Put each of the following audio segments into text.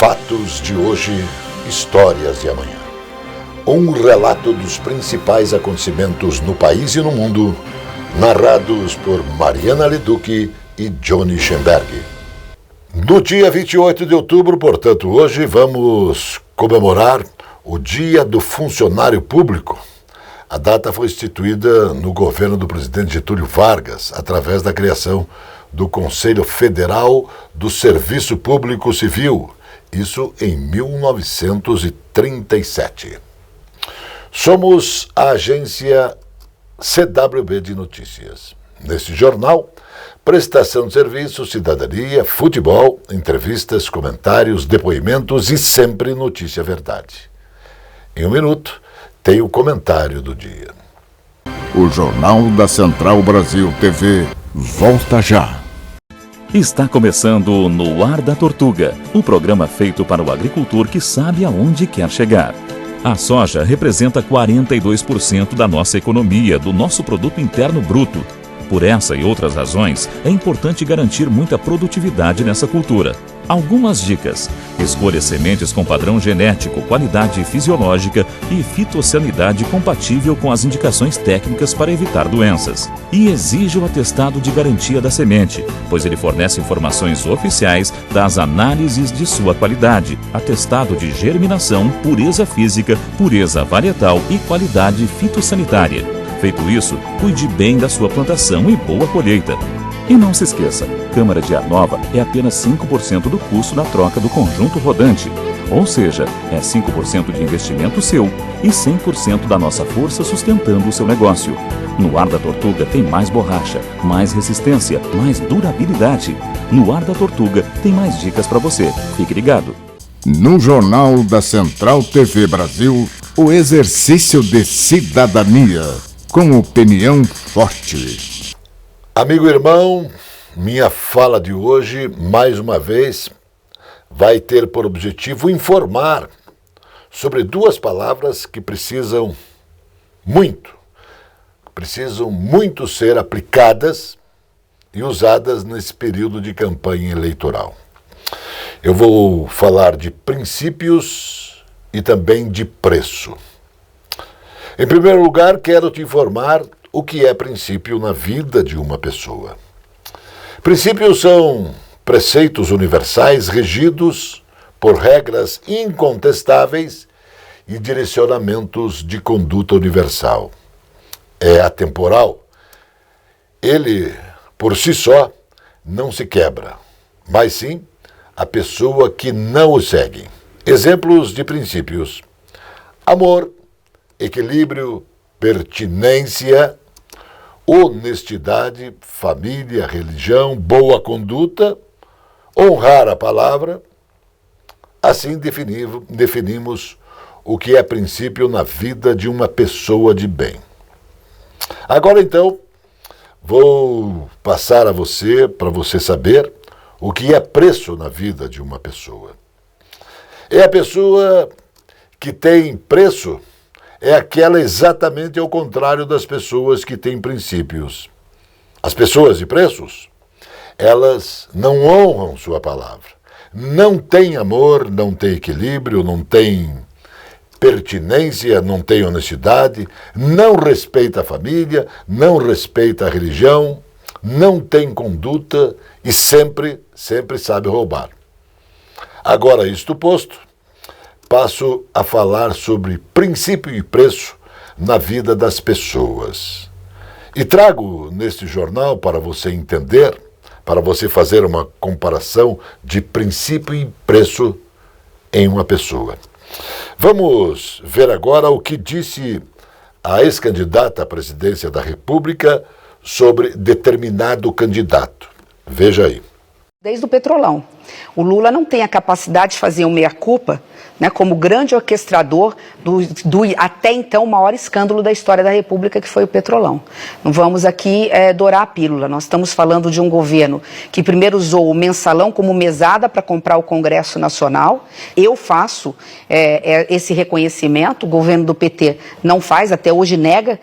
Fatos de hoje, histórias de amanhã. Um relato dos principais acontecimentos no país e no mundo, narrados por Mariana Leduc e Johnny Schemberg. No dia 28 de outubro, portanto, hoje vamos comemorar o Dia do Funcionário Público. A data foi instituída no governo do presidente Getúlio Vargas, através da criação do Conselho Federal do Serviço Público Civil, isso em 1937. Somos a agência CWB de Notícias. Neste jornal, prestação de serviço, cidadania, futebol, entrevistas, comentários, depoimentos e sempre notícia verdade. Em um minuto, tem o comentário do dia. O Jornal da Central Brasil TV volta já. Está começando No Ar da Tortuga, o programa feito para o agricultor que sabe aonde quer chegar. A soja representa 42% da nossa economia, do nosso produto interno bruto. Por essa e outras razões, é importante garantir muita produtividade nessa cultura. Algumas dicas: escolha sementes com padrão genético, qualidade fisiológica e fitossanidade compatível com as indicações técnicas para evitar doenças. E exija o atestado de garantia da semente, pois ele fornece informações oficiais das análises de sua qualidade, atestado de germinação, pureza física, pureza varietal e qualidade fitossanitária. Feito isso, cuide bem da sua plantação e boa colheita. E não se esqueça, câmara de ar nova é apenas 5% do custo da troca do conjunto rodante. Ou seja, é 5% de investimento seu e 100% da nossa força sustentando o seu negócio. No Ar da Tortuga tem mais borracha, mais resistência, mais durabilidade. No Ar da Tortuga tem mais dicas para você. Fique ligado. No Jornal da Central TV Brasil, o exercício de cidadania, com opinião forte. Amigo irmão, minha fala de hoje, mais uma vez, vai ter por objetivo informar sobre duas palavras que precisam muito ser aplicadas e usadas nesse período de campanha eleitoral. Eu vou falar de princípios e também de preço. Em primeiro lugar, quero te informar o que é princípio na vida de uma pessoa. Princípios são preceitos universais regidos por regras incontestáveis e direcionamentos de conduta universal. É atemporal. Ele, por si só, não se quebra, mas sim a pessoa que não o segue. Exemplos de princípios: amor, equilíbrio, pertinência, honestidade, família, religião, boa conduta, honrar a palavra. Assim definimos o que é princípio na vida de uma pessoa de bem. Agora então, vou passar a você, para você saber, o que é preço na vida de uma pessoa. É a pessoa que tem preço, é aquela exatamente ao contrário das pessoas que têm princípios. As pessoas de preços, elas não honram sua palavra. Não têm amor, não têm equilíbrio, não têm pertinência, não têm honestidade, não respeita a família, não respeita a religião, não tem conduta e sempre sabe roubar. Agora, isto posto, passo a falar sobre princípio e preço na vida das pessoas. E trago neste jornal para você entender, para você fazer uma comparação de princípio e preço em uma pessoa. Vamos ver agora o que disse a ex-candidata à presidência da República sobre determinado candidato. Veja aí. Desde o Petrolão. O Lula não tem a capacidade de fazer um meia-culpa, né, como grande orquestrador do até então maior escândalo da história da República, que foi o Petrolão. Não vamos aqui dourar a pílula. Nós estamos falando de um governo que primeiro usou o mensalão como mesada para comprar o Congresso Nacional. Eu faço esse reconhecimento, o governo do PT não faz, até hoje nega.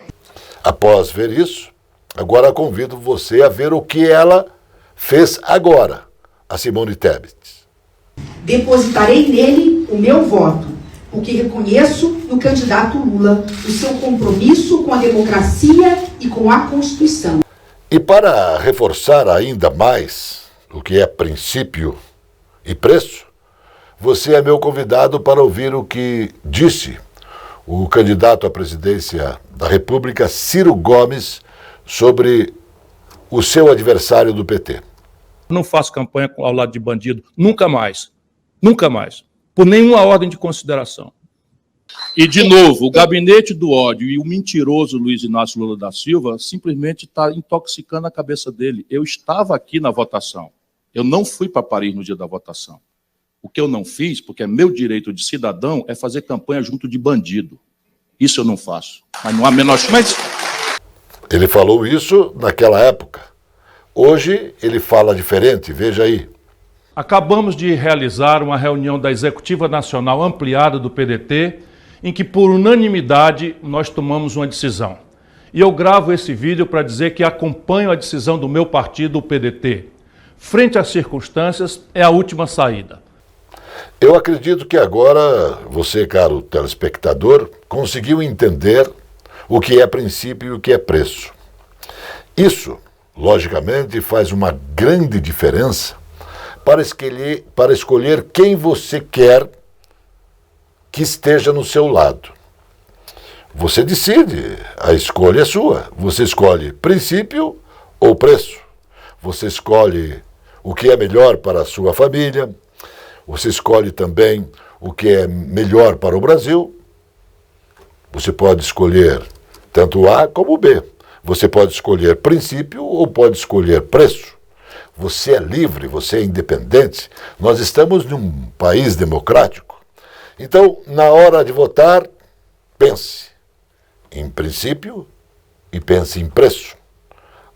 Após ver isso, agora convido você a ver o que ela fez agora, a Simone Tebet. Depositarei nele o meu voto, porque reconheço no candidato Lula o seu compromisso com a democracia e com a Constituição. E para reforçar ainda mais o que é princípio e preço, você é meu convidado para ouvir o que disse o candidato à presidência da República, Ciro Gomes, sobre o seu adversário do PT. Não faço campanha ao lado de bandido, nunca mais. Nunca mais. Por nenhuma ordem de consideração. E, de novo, o gabinete do ódio e o mentiroso Luiz Inácio Lula da Silva simplesmente está intoxicando a cabeça dele. Eu estava aqui na votação. Eu não fui para Paris no dia da votação. O que eu não fiz, porque é meu direito de cidadão, é fazer campanha junto de bandido. Isso eu não faço. Mas não há menor chance. Ele falou isso naquela época. Hoje ele fala diferente, veja aí. Acabamos de realizar uma reunião da Executiva Nacional Ampliada do PDT, em que, por unanimidade, nós tomamos uma decisão. E eu gravo esse vídeo para dizer que acompanho a decisão do meu partido, o PDT. Frente às circunstâncias, é a última saída. Eu acredito que agora você, caro telespectador, conseguiu entender o que é princípio e o que é preço. Isso, logicamente, faz uma grande diferença para escolher quem você quer que esteja no seu lado. Você decide, a escolha é sua. Você escolhe princípio ou preço. Você escolhe o que é melhor para a sua família. Você escolhe também o que é melhor para o Brasil. Você pode escolher tanto A como B. Você pode escolher princípio ou pode escolher preço. Você é livre, você é independente. Nós estamos num país democrático. Então, na hora de votar, pense em princípio e pense em preço.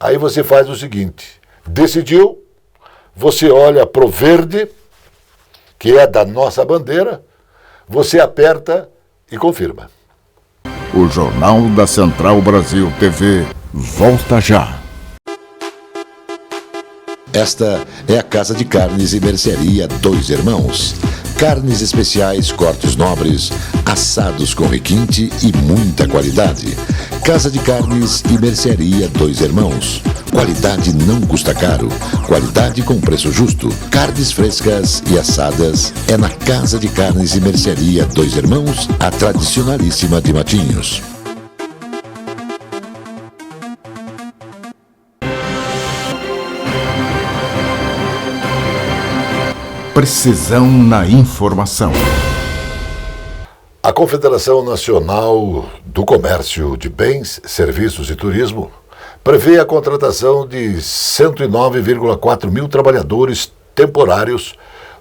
Aí você faz o seguinte: decidiu, você olha pro verde, que é da nossa bandeira, você aperta e confirma. O Jornal da Central Brasil TV volta já. Esta é a Casa de Carnes e Mercearia Dois Irmãos. Carnes especiais, cortes nobres, assados com requinte e muita qualidade. Casa de Carnes e Mercearia Dois Irmãos. Qualidade não custa caro. Qualidade com preço justo. Carnes frescas e assadas é na Casa de Carnes e Mercearia Dois Irmãos, a tradicionalíssima de Matinhos. Precisão na informação. A Confederação Nacional do Comércio de Bens, Serviços e Turismo prevê a contratação de 109,4 mil trabalhadores temporários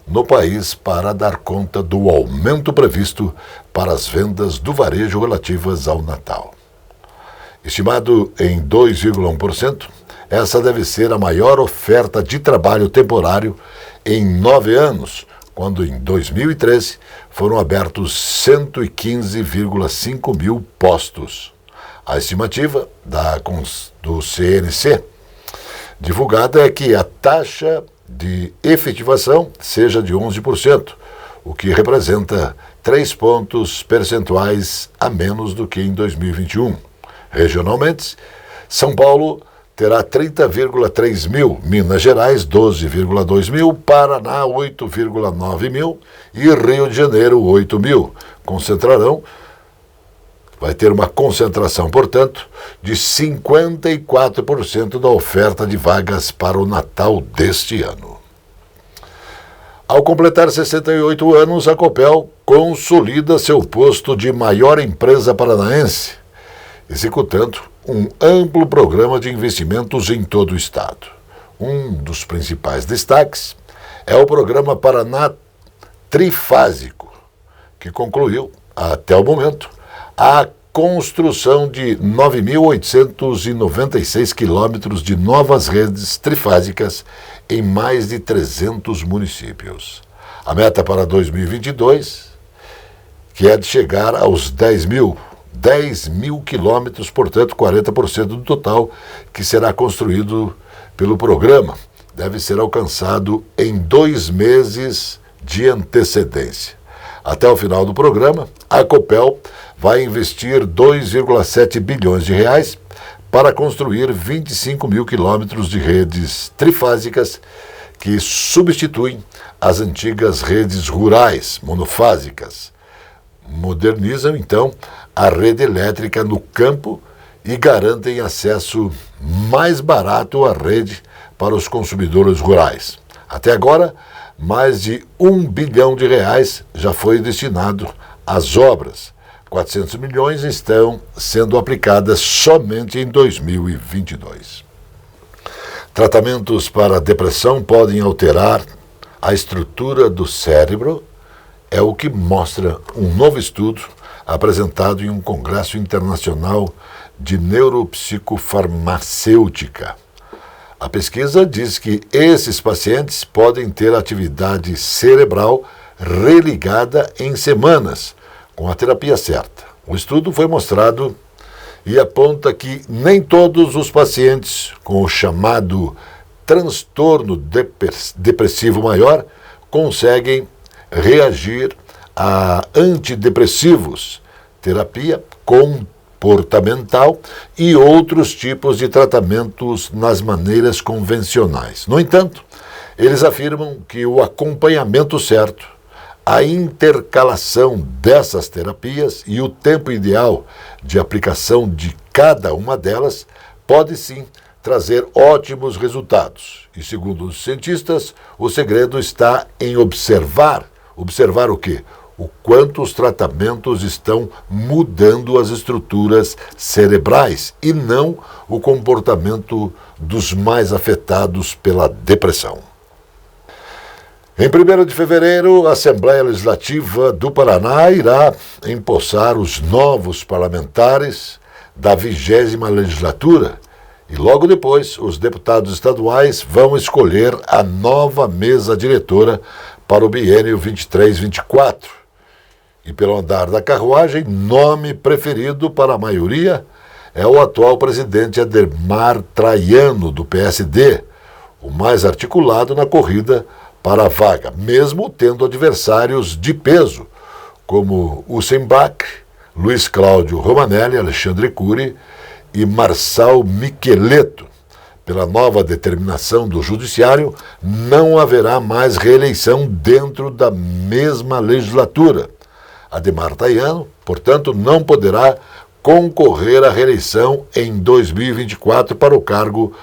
no país para dar conta do aumento previsto para as vendas do varejo relativas ao Natal. Estimado em 2,1%, essa deve ser a maior oferta de trabalho temporário em 9 anos, quando em 2013 foram abertos 115,5 mil postos. A estimativa do CNC divulgada é que a taxa de efetivação seja de 11%, o que representa 3 pontos percentuais a menos do que em 2021. Regionalmente, São Paulo terá 30,3 mil, Minas Gerais 12,2 mil, Paraná 8,9 mil e Rio de Janeiro 8 mil. Vai ter uma concentração, portanto, de 54% da oferta de vagas para o Natal deste ano. Ao completar 68 anos, a Copel consolida seu posto de maior empresa paranaense, executando um amplo programa de investimentos em todo o estado. Um dos principais destaques é o programa Paraná Trifásico, que concluiu, até o momento, a construção de 9.896 quilômetros de novas redes trifásicas em mais de 300 municípios. A meta para 2022, que é de chegar aos 10 mil quilômetros, portanto 40% do total que será construído pelo programa, deve ser alcançado em 2 meses de antecedência. Até o final do programa, a Copel vai investir 2,7 bilhões de reais para construir 25 mil quilômetros de redes trifásicas que substituem as antigas redes rurais monofásicas. Modernizam, então, a rede elétrica no campo e garantem acesso mais barato à rede para os consumidores rurais. Até agora, mais de 1 bilhão de reais já foi destinado às obras. 400 milhões estão sendo aplicadas somente em 2022. Tratamentos para depressão podem alterar a estrutura do cérebro, é o que mostra um novo estudo apresentado em um congresso internacional de neuropsicofarmacêutica. A pesquisa diz que esses pacientes podem ter atividade cerebral religada em semanas, com a terapia certa. O estudo foi mostrado e aponta que nem todos os pacientes com o chamado transtorno depressivo maior conseguem reagir a antidepressivos, terapia comportamental e outros tipos de tratamentos nas maneiras convencionais. No entanto, eles afirmam que o acompanhamento certo, a intercalação dessas terapias e o tempo ideal de aplicação de cada uma delas pode sim trazer ótimos resultados. E segundo os cientistas, o segredo está em observar o quê? O quanto os tratamentos estão mudando as estruturas cerebrais e não o comportamento dos mais afetados pela depressão. Em 1º de fevereiro, a Assembleia Legislativa do Paraná irá empossar os novos parlamentares da 20ª legislatura e logo depois os deputados estaduais vão escolher a nova mesa diretora para o biênio 23-24. E pelo andar da carruagem, nome preferido para a maioria é o atual presidente Ademar Traiano, do PSD, o mais articulado na corrida para a vaga, mesmo tendo adversários de peso, como Ussenbach, Luiz Cláudio Romanelli, Alexandre Cury e Marçal Micheleto. Pela nova determinação do Judiciário, não haverá mais reeleição dentro da mesma legislatura. Ademar Traiano, portanto, não poderá concorrer à reeleição em 2024 para o cargo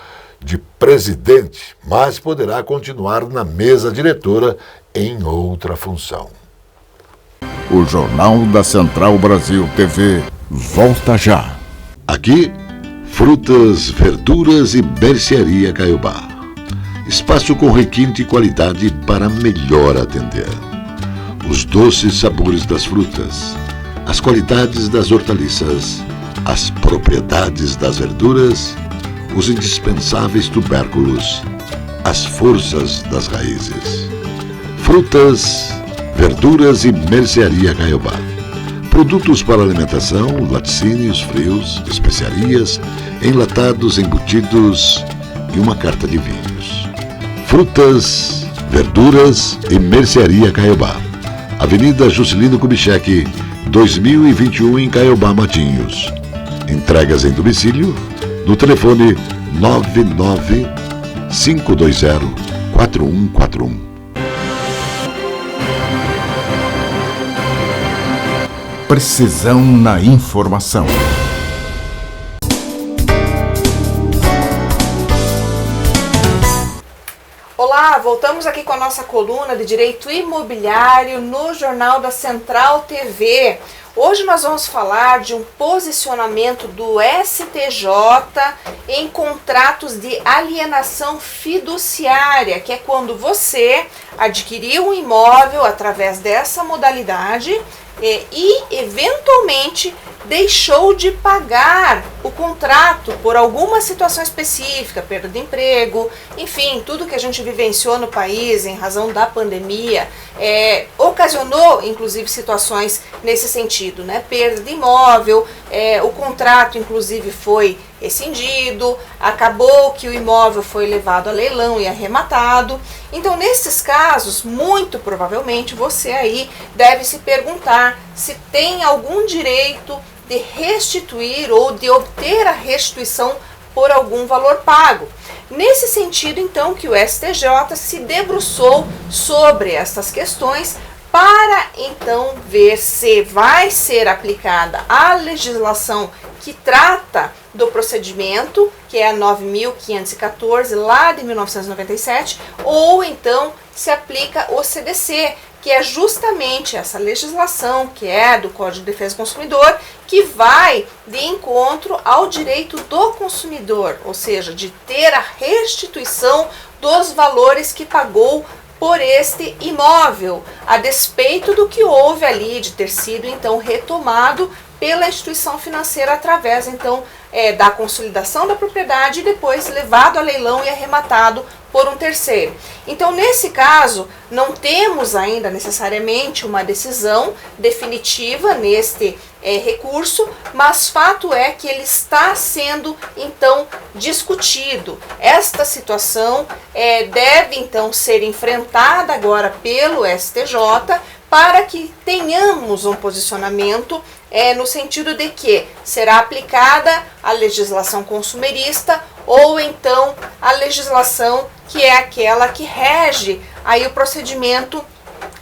de presidente, mas poderá continuar na mesa diretora em outra função. O Jornal da Central Brasil TV volta já. Aqui, frutas, verduras e mercearia Caiobá. Espaço com requinte e qualidade para melhor atender. Os doces sabores das frutas, as qualidades das hortaliças, as propriedades das verduras, os indispensáveis tubérculos, as forças das raízes. Frutas, verduras e mercearia Caiobá. Produtos para alimentação, laticínios, frios, especiarias, enlatados, embutidos e uma carta de vinhos. Frutas, verduras e mercearia Caiobá. Avenida Juscelino Kubitschek, 2021 em Caiobá, Matinhos. Entregas em domicílio no telefone 99520-4141. Precisão na informação. Olá, voltamos aqui com a nossa coluna de Direito Imobiliário no Jornal da Central TV. Hoje nós vamos falar de um posicionamento do STJ em contratos de alienação fiduciária, que é quando você adquiriu um imóvel através dessa modalidade e eventualmente deixou de pagar o contrato por alguma situação específica, perda de emprego, enfim, tudo que a gente vivenciou no país em razão da pandemia, ocasionou inclusive situações nesse sentido. sentido, né? Perda de imóvel, o contrato inclusive foi rescindido, acabou que o imóvel foi levado a leilão e arrematado. Então, nesses casos, muito provavelmente você aí deve se perguntar se tem algum direito de restituir ou de obter a restituição por algum valor pago. Nesse sentido, então, que o STJ se debruçou sobre essas questões para, então, ver se vai ser aplicada a legislação que trata do procedimento, que é a 9.514, lá de 1997, ou então se aplica o CDC, que é justamente essa legislação, que é do Código de Defesa do Consumidor, que vai de encontro ao direito do consumidor, ou seja, de ter a restituição dos valores que pagou por este imóvel, a despeito do que houve ali de ter sido então retomado pela instituição financeira através então da consolidação da propriedade e depois levado a leilão e arrematado por um terceiro. Então, nesse caso, não temos ainda necessariamente uma decisão definitiva neste recurso, mas fato é que ele está sendo então discutido. Esta situação deve então ser enfrentada agora pelo STJ para que tenhamos um posicionamento no sentido de que será aplicada a legislação consumerista ou então a legislação que é aquela que rege aí o procedimento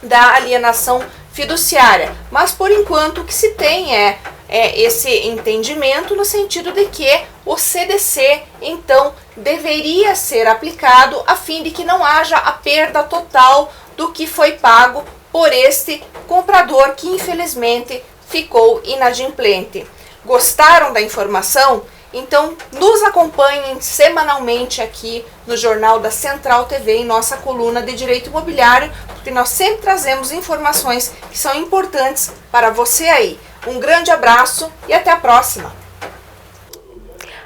da alienação fiduciária. Mas por enquanto o que se tem é esse entendimento no sentido de que o CDC então deveria ser aplicado a fim de que não haja a perda total do que foi pago por este comprador que infelizmente ficou inadimplente. Gostaram da informação? Então nos acompanhem semanalmente aqui no Jornal da Central TV em nossa coluna de Direito Imobiliário, porque nós sempre trazemos informações que são importantes para você aí. Um grande abraço e até a próxima!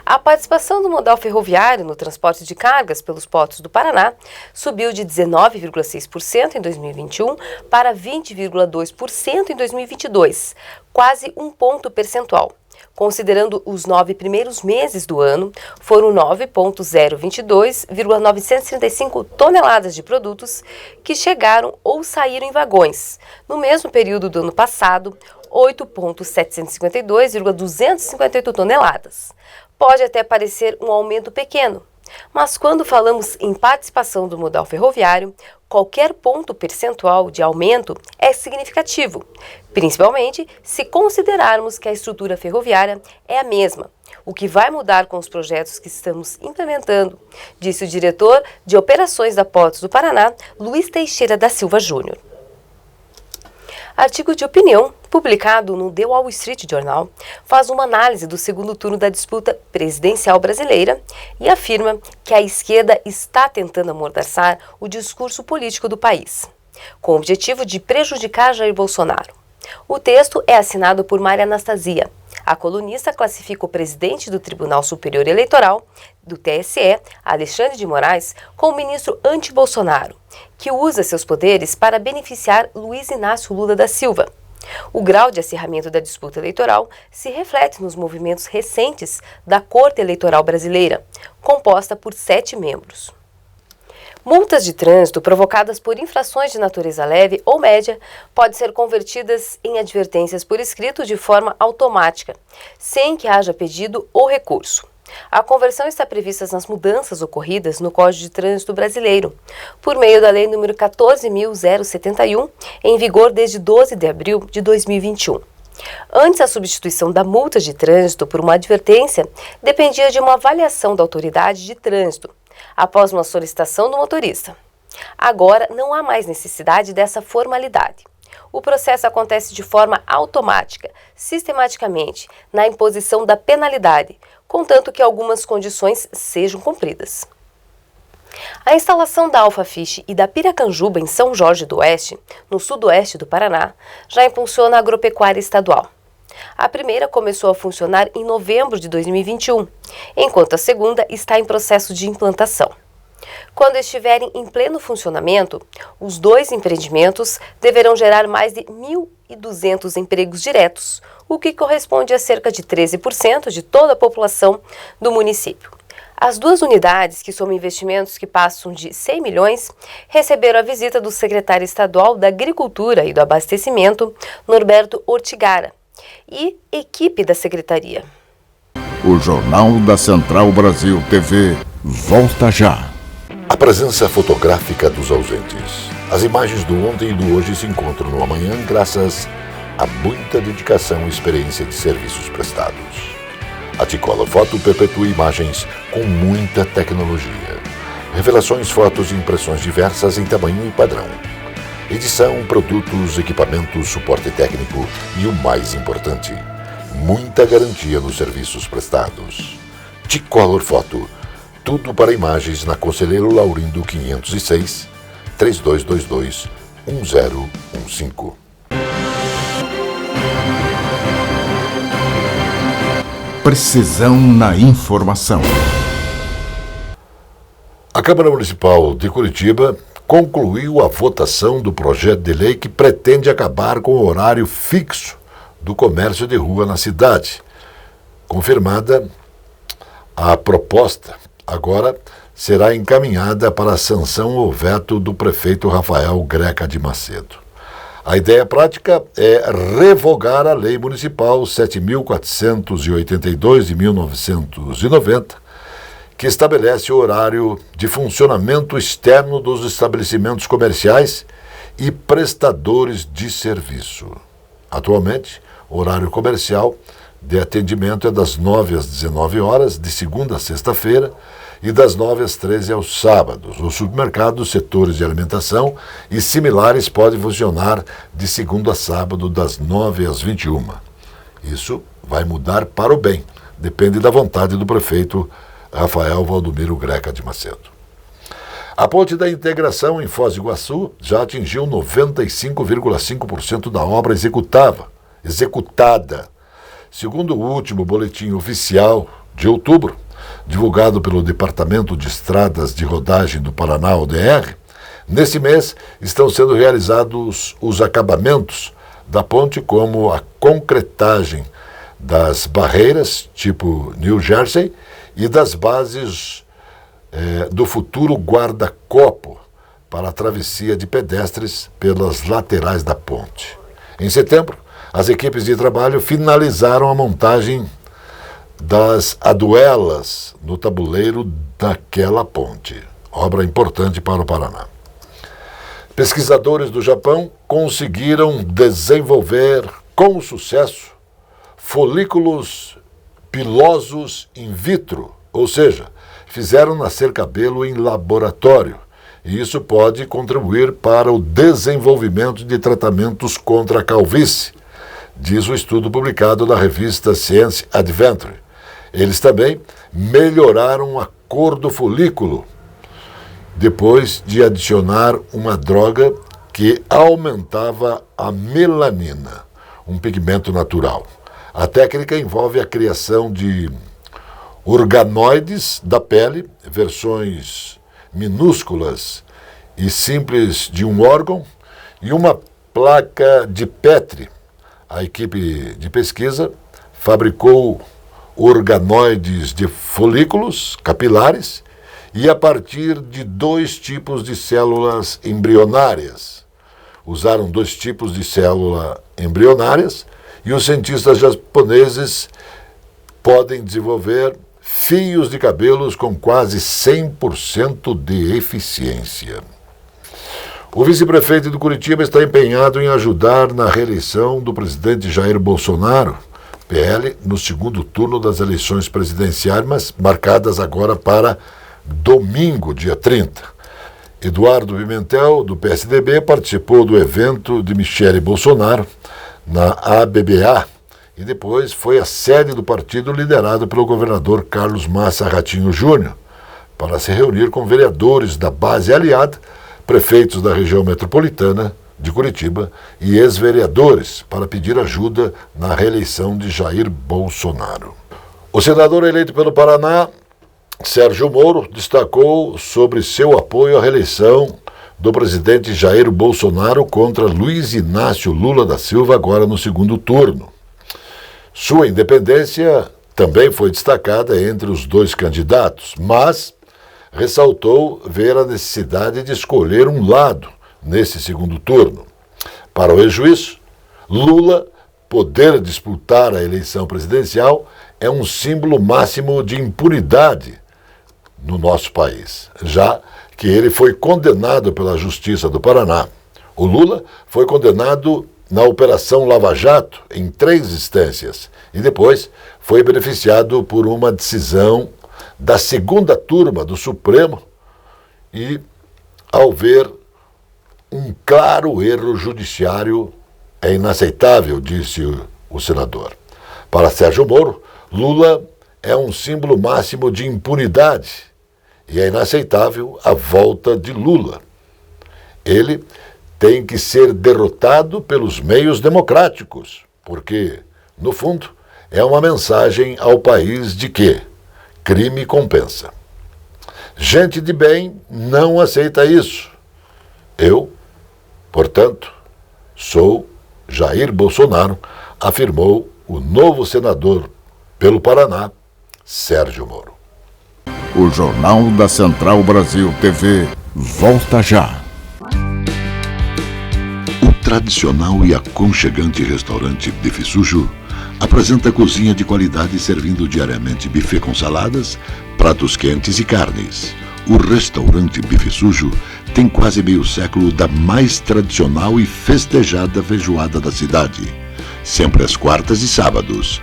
A participação do modal ferroviário no transporte de cargas pelos portos do Paraná subiu de 19,6% em 2021 para 20,2% em 2022, quase um ponto percentual. Considerando os 9 primeiros meses do ano, foram 9.022,935 toneladas de produtos que chegaram ou saíram em vagões. No mesmo período do ano passado, 8.752,258 toneladas. Pode até parecer um aumento pequeno, mas quando falamos em participação do modal ferroviário, qualquer ponto percentual de aumento é significativo, principalmente se considerarmos que a estrutura ferroviária é a mesma, o que vai mudar com os projetos que estamos implementando, disse o diretor de operações da Portos do Paraná, Luiz Teixeira da Silva Júnior. Artigo de opinião, publicado no The Wall Street Journal, faz uma análise do segundo turno da disputa presidencial brasileira e afirma que a esquerda está tentando amordaçar o discurso político do país, com o objetivo de prejudicar Jair Bolsonaro. O texto é assinado por Maria Anastasia. A colunista classifica o presidente do Tribunal Superior Eleitoral, do TSE, Alexandre de Moraes, como ministro anti-Bolsonaro, que usa seus poderes para beneficiar Luiz Inácio Lula da Silva. O grau de acirramento da disputa eleitoral se reflete nos movimentos recentes da Corte Eleitoral Brasileira, composta por 7 membros. Multas de trânsito provocadas por infrações de natureza leve ou média podem ser convertidas em advertências por escrito de forma automática, sem que haja pedido ou recurso. A conversão está prevista nas mudanças ocorridas no Código de Trânsito Brasileiro, por meio da Lei nº 14.071, em vigor desde 12 de abril de 2021. Antes, a substituição da multa de trânsito por uma advertência dependia de uma avaliação da autoridade de trânsito, após uma solicitação do motorista. Agora, não há mais necessidade dessa formalidade. O processo acontece de forma automática, sistematicamente, na imposição da penalidade, contanto que algumas condições sejam cumpridas. A instalação da Alfafish e da Piracanjuba em São Jorge do Oeste, no sudoeste do Paraná, já impulsiona a agropecuária estadual. A primeira começou a funcionar em novembro de 2021, enquanto a segunda está em processo de implantação. Quando estiverem em pleno funcionamento, os 2 empreendimentos deverão gerar mais de 1.200 empregos diretos, o que corresponde a cerca de 13% de toda a população do município. As 2 unidades, que somam investimentos que passam de 100 milhões, receberam a visita do secretário estadual da Agricultura e do Abastecimento, Norberto Ortigara, e equipe da secretaria. O Jornal da Central Brasil TV volta já. A presença fotográfica dos ausentes. As imagens do ontem e do hoje se encontram no amanhã graças a muita dedicação e experiência de serviços prestados. A T-Color Foto perpetua imagens com muita tecnologia. Revelações, fotos e impressões diversas em tamanho e padrão. Edição, produtos, equipamentos, suporte técnico e o mais importante, muita garantia nos serviços prestados. T-Color Foto. Tudo para imagens na Conselheiro Laurindo 506, 3222-1015. Precisão na informação. A Câmara Municipal de Curitiba concluiu a votação do projeto de lei que pretende acabar com o horário fixo do comércio de rua na cidade. Confirmada a proposta, agora será encaminhada para a sanção ou veto do prefeito Rafael Greca de Macedo. A ideia prática é revogar a Lei Municipal 7.482 de 1990, que estabelece o horário de funcionamento externo dos estabelecimentos comerciais e prestadores de serviço. Atualmente, o horário comercial de atendimento é das 9 às 19 horas, de segunda a sexta-feira, e das 9 às 13 aos sábados. Os supermercados, setores de alimentação e similares podem funcionar de segunda a sábado, das 9 às 21. Isso vai mudar para o bem, depende da vontade do prefeito Rafael Valdomiro Greca de Macedo. A ponte da integração em Foz do Iguaçu já atingiu 95,5% da obra executada. Segundo o último boletim oficial de outubro, divulgado pelo Departamento de Estradas de Rodagem do Paraná, ODR, nesse mês estão sendo realizados os acabamentos da ponte, como a concretagem das barreiras, tipo New Jersey, e das bases do futuro guarda-copo para a travessia de pedestres pelas laterais da ponte. Em setembro, as equipes de trabalho finalizaram a montagem das aduelas no tabuleiro daquela ponte, obra importante para o Paraná. Pesquisadores do Japão conseguiram desenvolver com sucesso folículos pilosos in vitro, ou seja, fizeram nascer cabelo em laboratório, e isso pode contribuir para o desenvolvimento de tratamentos contra a calvície, diz o estudo publicado na revista Science Adventure. Eles também melhoraram a cor do folículo depois de adicionar uma droga que aumentava a melanina, um pigmento natural. A técnica envolve a criação de organoides da pele, versões minúsculas e simples de um órgão, e uma placa de Petri. A equipe de pesquisa fabricou organoides de folículos capilares e a partir de 2 tipos de células embrionárias. Usaram 2 tipos de célula embrionárias e os cientistas japoneses podem desenvolver fios de cabelos com quase 100% de eficiência. O vice-prefeito de Curitiba está empenhado em ajudar na reeleição do presidente Jair Bolsonaro, PL, no segundo turno das eleições presidenciais, marcadas agora para domingo, dia 30. Eduardo Pimentel, do PSDB, participou do evento de Michele Bolsonaro na ABBA e depois foi à sede do partido liderado pelo governador Carlos Massa Ratinho Júnior para se reunir com vereadores da base aliada, prefeitos da região metropolitana de Curitiba e ex-vereadores para pedir ajuda na reeleição de Jair Bolsonaro. O senador eleito pelo Paraná, Sérgio Moro destacou sobre seu apoio à reeleição do presidente Jair Bolsonaro contra Luiz Inácio Lula da Silva, agora no segundo turno. Sua independência também foi destacada entre os dois candidatos, mas ressaltou ver a necessidade de escolher um lado nesse segundo turno. Para o ex-juiz, Lula poder disputar a eleição presidencial é um símbolo máximo de impunidade no nosso país, já que ele foi condenado pela Justiça do Paraná. O Lula foi condenado na Operação Lava Jato em 3 instâncias e depois foi beneficiado por uma decisão da segunda turma do Supremo e, ao ver um claro erro judiciário, é inaceitável, disse o senador. Para Sérgio Moro, Lula é um símbolo máximo de impunidade e é inaceitável a volta de Lula. Ele tem que ser derrotado pelos meios democráticos, porque, no fundo, é uma mensagem ao país de que crime compensa. Gente de bem não aceita isso. Eu, portanto, sou Jair Bolsonaro, afirmou o novo senador pelo Paraná, Sérgio Moro. O Jornal da Central Brasil TV volta já. O tradicional e aconchegante restaurante Bife Sujo apresenta cozinha de qualidade servindo diariamente buffet com saladas, pratos quentes e carnes. O restaurante Bife Sujo tem quase meio século da mais tradicional e festejada feijoada da cidade. Sempre às quartas e sábados.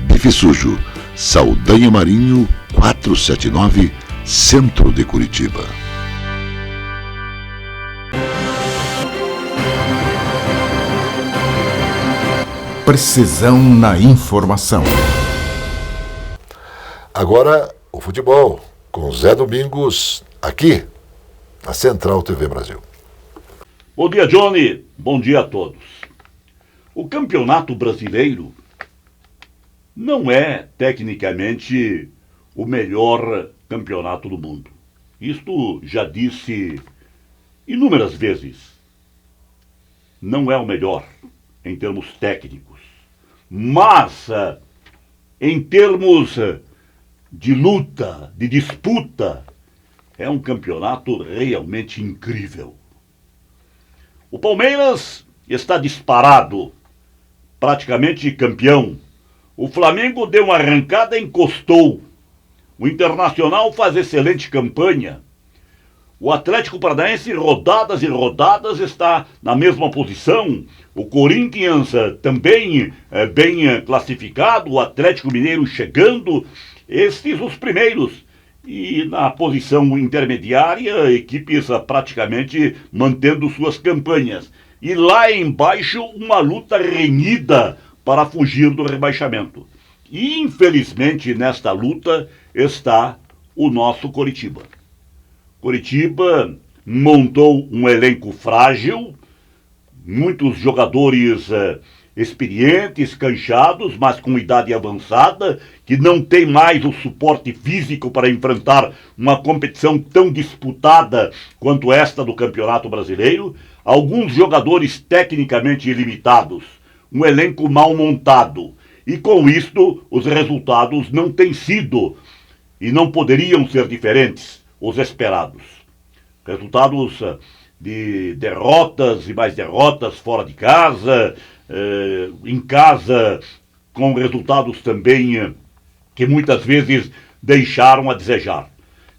Bife Sujo, Saldanha Marinho, 479, Centro de Curitiba. Precisão na informação. Agora, o futebol, com Zé Domingos, aqui, na Central TV Brasil. Bom dia, Johnny. Bom dia a todos. O Campeonato Brasileiro não é, tecnicamente, o melhor campeonato do mundo. Isto já disse inúmeras vezes. Não é o melhor em termos técnicos. Mas, em termos de luta, de disputa, é um campeonato realmente incrível. O Palmeiras está disparado, praticamente campeão. O Flamengo deu uma arrancada e encostou. O Internacional faz excelente campanha. O Atlético Paranaense, rodadas e rodadas, está na mesma posição. O Corinthians também bem classificado. O Atlético Mineiro chegando. Estes os primeiros. E na posição intermediária, equipes praticamente mantendo suas campanhas. E lá embaixo, uma luta renhida para fugir do rebaixamento. E, infelizmente, nesta luta está o nosso Coritiba. Coritiba montou um elenco frágil, muitos jogadores experientes, canchados, mas com idade avançada, que não tem mais o suporte físico para enfrentar uma competição tão disputada quanto esta do Campeonato Brasileiro. Alguns jogadores tecnicamente limitados, um elenco mal montado. E com isto, os resultados não têm sido e não poderiam ser diferentes, os esperados. Resultados de derrotas e mais derrotas fora de casa, em casa com resultados também que muitas vezes deixaram a desejar.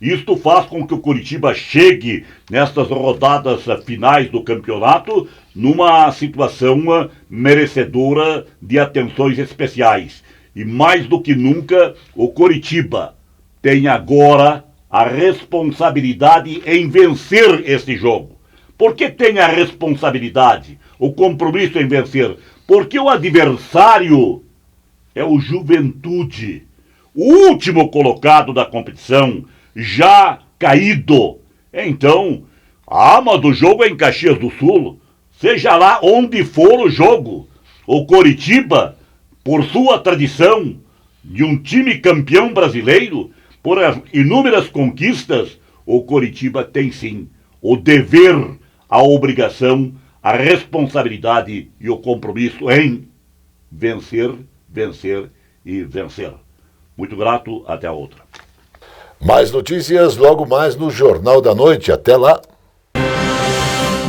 Isto faz com que o Coritiba chegue nestas rodadas finais do campeonato numa situação merecedora de atenções especiais. E mais do que nunca, o Coritiba tem agora a responsabilidade em vencer este jogo. Por que tem a responsabilidade, o compromisso em vencer? Porque o adversário é o Juventude, o último colocado da competição, já caído. Então, a alma do jogo é em Caxias do Sul, seja lá onde for o jogo. O Coritiba, por sua tradição de um time campeão brasileiro, por inúmeras conquistas, o Coritiba tem sim o dever, a obrigação, a responsabilidade e o compromisso em vencer, vencer e vencer. Muito grato, até a outra. Mais notícias logo mais no Jornal da Noite. Até lá.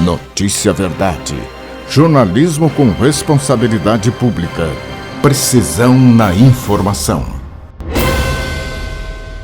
Notícia Verdade. Jornalismo com responsabilidade pública. Precisão na informação.